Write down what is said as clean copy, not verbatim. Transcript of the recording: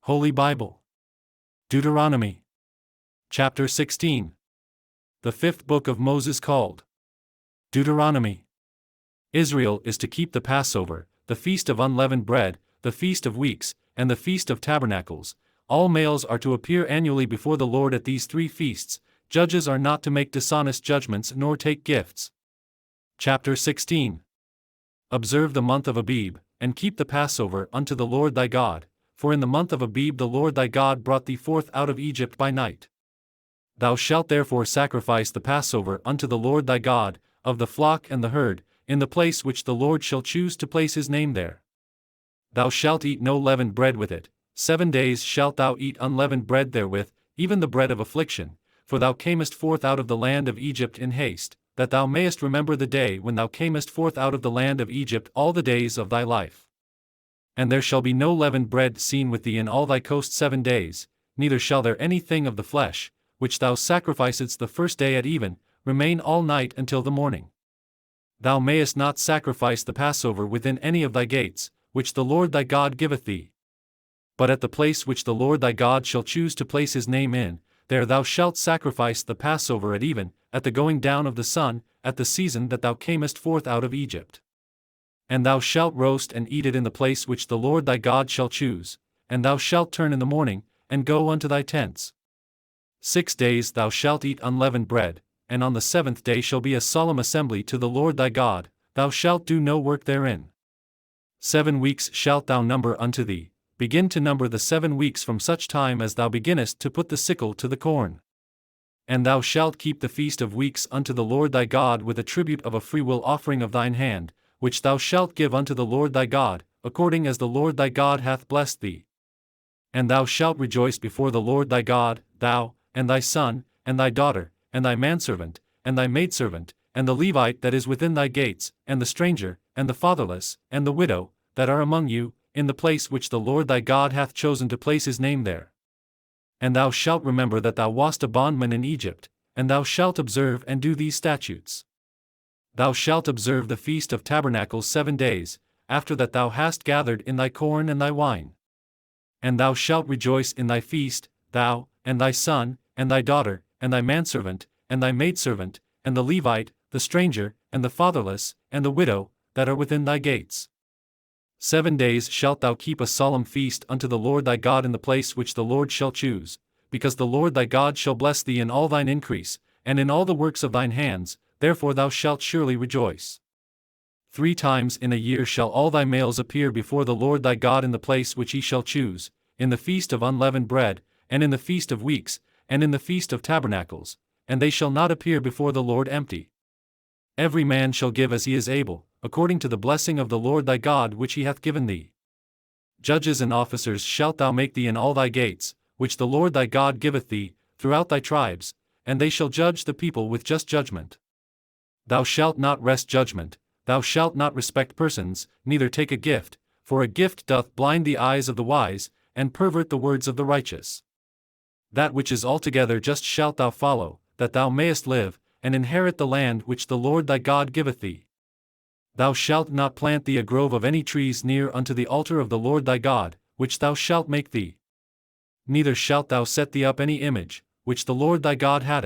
Holy Bible. Deuteronomy. Chapter 16. The fifth book of Moses called Deuteronomy. Israel is to keep the Passover, the Feast of Unleavened Bread, the Feast of Weeks, and the Feast of Tabernacles. All males are to appear annually before the Lord at these three feasts. Judges are not to make dishonest judgments nor take gifts. Chapter 16. Observe the month of Abib, and keep the Passover unto the Lord thy God, for in the month of Abib the Lord thy God brought thee forth out of Egypt by night. Thou shalt therefore sacrifice the Passover unto the Lord thy God, of the flock and the herd, in the place which the Lord shall choose to place his name there. Thou shalt eat no leavened bread with it. 7 days shalt thou eat unleavened bread therewith, even the bread of affliction, for thou camest forth out of the land of Egypt in haste, that thou mayest remember the day when thou camest forth out of the land of Egypt all the days of thy life. And there shall be no leavened bread seen with thee in all thy coast 7 days, neither shall there any thing of the flesh, which thou sacrificedst the first day at even, remain all night until the morning. Thou mayest not sacrifice the Passover within any of thy gates, which the Lord thy God giveth thee. But at the place which the Lord thy God shall choose to place his name in, there thou shalt sacrifice the Passover at even, at the going down of the sun, at the season that thou camest forth out of Egypt. And thou shalt roast and eat it in the place which the Lord thy God shall choose, and thou shalt turn in the morning, and go unto thy tents. 6 days thou shalt eat unleavened bread, and on the 7th day shall be a solemn assembly to the Lord thy God, thou shalt do no work therein. 7 weeks shalt thou number unto thee. Begin to number the 7 weeks from such time as thou beginnest to put the sickle to the corn. And thou shalt keep the feast of weeks unto the Lord thy God with a tribute of a freewill offering of thine hand, which thou shalt give unto the Lord thy God, according as the Lord thy God hath blessed thee. And thou shalt rejoice before the Lord thy God, thou, and thy son, and thy daughter, and thy manservant, and thy maidservant, and the Levite that is within thy gates, and the stranger, and the fatherless, and the widow, that are among you, in the place which the Lord thy God hath chosen to place his name there. And thou shalt remember that thou wast a bondman in Egypt, and thou shalt observe and do these statutes. Thou shalt observe the Feast of Tabernacles 7 days, after that thou hast gathered in thy corn and thy wine. And thou shalt rejoice in thy feast, thou, and thy son, and thy daughter, and thy manservant, and thy maidservant, and the Levite, the stranger, and the fatherless, and the widow, that are within thy gates. 7 days shalt thou keep a solemn feast unto the Lord thy God in the place which the Lord shall choose, because the Lord thy God shall bless thee in all thine increase, and in all the works of thine hands, therefore thou shalt surely rejoice. 3 times in a year shall all thy males appear before the Lord thy God in the place which he shall choose, in the Feast of Unleavened Bread, and in the Feast of Weeks, and in the Feast of Tabernacles, and they shall not appear before the Lord empty. Every man shall give as he is able, according to the blessing of the Lord thy God which he hath given thee. Judges and officers shalt thou make thee in all thy gates, which the Lord thy God giveth thee, throughout thy tribes, and they shall judge the people with just judgment. Thou shalt not wrest judgment, thou shalt not respect persons, neither take a gift, for a gift doth blind the eyes of the wise, and pervert the words of the righteous. That which is altogether just shalt thou follow, that thou mayest live, and inherit the land which the Lord thy God giveth thee. Thou shalt not plant thee a grove of any trees near unto the altar of the Lord thy God, which thou shalt make thee. Neither shalt thou set thee up any image, which the Lord thy God hath